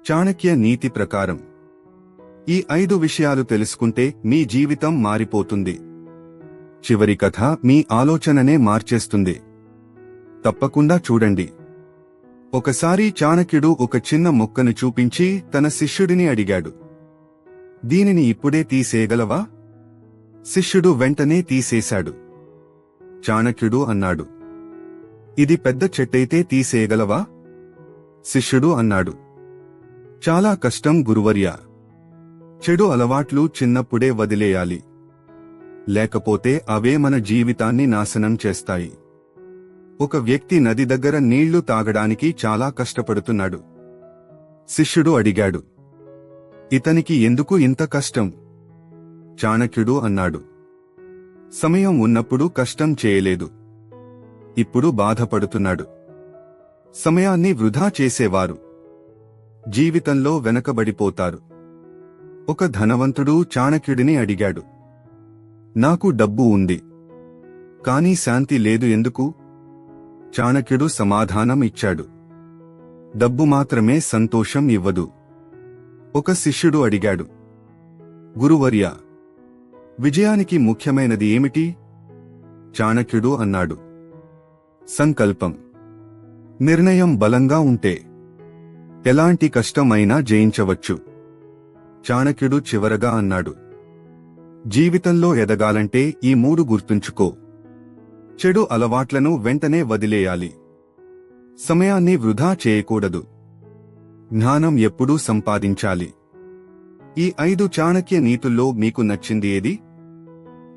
చాణక్య నీతి ప్రకారం ఈ 5 విషయాలు తెలుసుకుంటే మీ జీవితం మారిపోతుంది. చివరి కథ మీ ఆలోచననే మార్చేస్తుంది. తప్పకుండా చూడండి. ఒకసారి చాణక్యుడు ఒక చిన్న మొక్కను చూపించి తన శిష్యుడిని అడిగాడు, దీనిని ఇప్పుడే తీసేయగలవా? శిష్యుడు వెంటనే తీసేశాడు. చాణక్యుడు అన్నాడు, ఇది పెద్ద చెట్టయితే తీసేయగలవా? శిష్యుడు అన్నాడు, చాలా కష్టం గురువర్యా. చెడు అలవాట్లు చిన్నప్పుడే వదిలేయాలి, లేకపోతే అవే మన జీవితాన్ని నాశనం చేస్తాయి. ఒక వ్యక్తి నది దగ్గర నీళ్లు తాగడానికి చాలా కష్టపడుతున్నాడు. శిష్యుడు అడిగాడు, ఇతనికి ఎందుకు ఇంత కష్టం? చాణక్యుడు అన్నాడు, సమయం ఉన్నప్పుడు కష్టం చేయలేదు, ఇప్పుడు బాధపడుతున్నాడు. సమయాన్ని వృధా చేసేవారు జీవితంలో వెనకబడిపోతారు. ఒక ధనవంతుడు చాణక్యుడిని అడిగాడు, నాకు డబ్బు ఉంది, కానీ శాంతి లేదు ఎందుకు? చాణక్యుడు సమాధానం ఇచ్చాడు, డబ్బు మాత్రమే సంతోషం ఇవ్వదు. ఒక శిష్యుడు అడిగాడు, గురువర్యా, విజయానికి ముఖ్యమైనది ఏమిటి? చాణక్యుడు అన్నాడు, సంకల్పం. నిర్ణయం బలంగా ఉంటే ఎలాంటి కష్టమైనా జయించవచ్చు. చాణక్యుడు చివరగా అన్నాడు, జీవితంలో ఎదగాలంటే ఈ 3 గుర్తుంచుకో. చెడు అలవాట్లను వెంటనే వదిలేయాలి, సమయాన్ని వృధా చేయకూడదు, జ్ఞానం ఎప్పుడూ సంపాదించాలి. ఈ 5 చాణక్య నీతుల్లో మీకు నచ్చింది ఏది?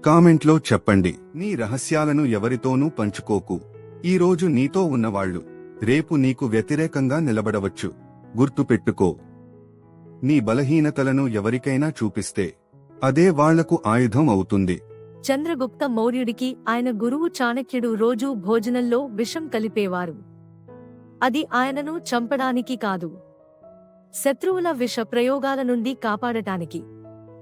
కామెంట్లో చెప్పండి. నీ రహస్యాలను ఎవరితోనూ పంచుకోకు. ఈరోజు నీతో ఉన్నవాళ్లు రేపు నీకు వ్యతిరేకంగా నిలబడవచ్చు. గుర్తుపెట్టుకో, నీ బలహీనతలను ఎవరికైనా చూపిస్తే అదే వాళ్లకు ఆయుధం అవుతుంది. చంద్రగుప్త మౌర్యుడికి ఆయన గురువు చాణక్యుడు రోజూ భోజనంలో విషం కలిపేవారు. అది ఆయనను చంపడానికి కాదు, శత్రువుల విష ప్రయోగాల నుండి కాపాడటానికి.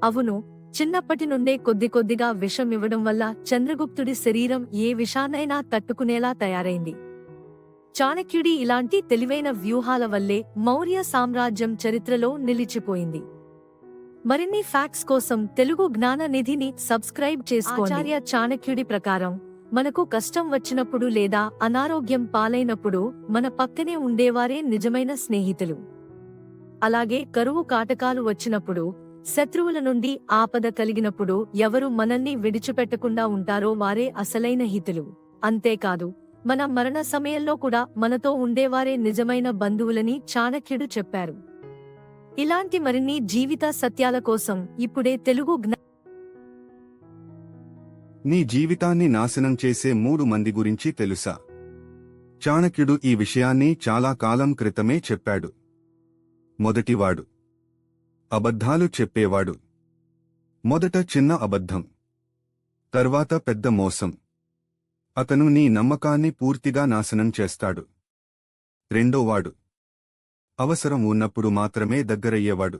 అవును, చిన్నప్పటి నుండే కొద్దిగా విషమివ్వడం వల్ల చంద్రగుప్తుడి శరీరం ఏ విషాన్నైనా తట్టుకునేలా తయారైంది. చాణక్యుడి ఇలాంటి తెలివైన వ్యూహాల వల్లే మౌర్య సామ్రాజ్యం చరిత్రలో నిలిచిపోయింది. మరిన్ని ఫ్యాక్ట్స్ కోసం తెలుగు జ్ఞాన నిధిని సబ్స్క్రైబ్ చేసుకోండి. ఆచార్య చాణక్యుడి ప్రకారం మనకు కష్టం వచ్చినప్పుడు లేదా అనారోగ్యం పాలైనప్పుడు మన పక్కనే ఉండేవారే నిజమైన స్నేహితులు. అలాగే కరువు కాటకాలు వచ్చినప్పుడు, శత్రువుల నుండి ఆపద కలిగినప్పుడు ఎవరు మనల్ని విడిచిపెట్టకుండా ఉంటారో వారే అసలైన హితులు. అంతేకాదు, మన మరణ సమయంలో కూడా మనతో ఉండేవారే నిజమైన బంధువులని చాణక్యుడు చెప్పారు. ఇలాంటి మరిన్ని జీవిత సత్యాల కోసం ఇప్పుడే తెలుగు నీ జీవితాన్ని నాశనం చేసే 3 మంది గురించి తెలుసా? చాణక్యుడు ఈ విషయాన్ని చాలా కాలం క్రితమే చెప్పాడు. మొదటివాడు అబద్ధాలు చెప్పేవాడు. మొదట చిన్న అబద్ధం, తర్వాత పెద్ద మోసం. అతను నీ నమ్మకాన్ని పూర్తిగా నాశనం చేస్తాడు. రెండోవాడు అవసరం ఉన్నప్పుడు మాత్రమే దగ్గరయ్యేవాడు.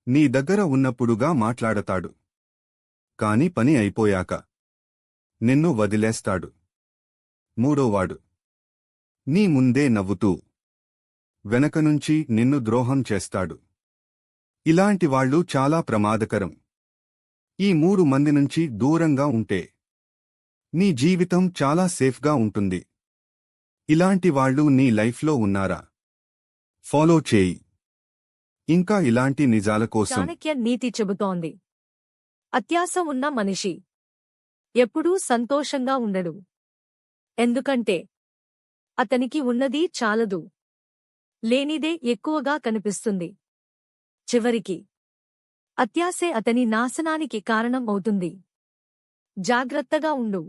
నీ దగ్గర ఉన్నప్పుడుగా మాట్లాడతాడు, కాని పని అయిపోయాక నిన్ను వదిలేస్తాడు. మూడోవాడు నీ ముందే నవ్వుతూ వెనకనుంచి నిన్ను ద్రోహం చేస్తాడు. ఇలాంటి వాళ్ళు చాలా ప్రమాదకరం. ఈ 3 మంది నుంచి దూరంగా ఉంటే నీ జీవితం చాలా సేఫ్గా ఉంటుంది. ఇలాంటి వాళ్ళు నీ లైఫ్లో ఉన్నారా? ఫాలో చేయి. ఇంకా ఇలాంటి నిజాల కోసం చాణక్య నీతి చెబుతోంది, అత్యాశ ఉన్న మనిషి ఎప్పుడూ సంతోషంగా ఉండడు. ఎందుకంటే అతనికి ఉన్నది చాలదు, లేనిదే ఎక్కువగా కనిపిస్తుంది. చివరికి అత్యాశే అతని నాశనానికి కారణం అవుతుంది. జాగ్రత్తగా ఉండు.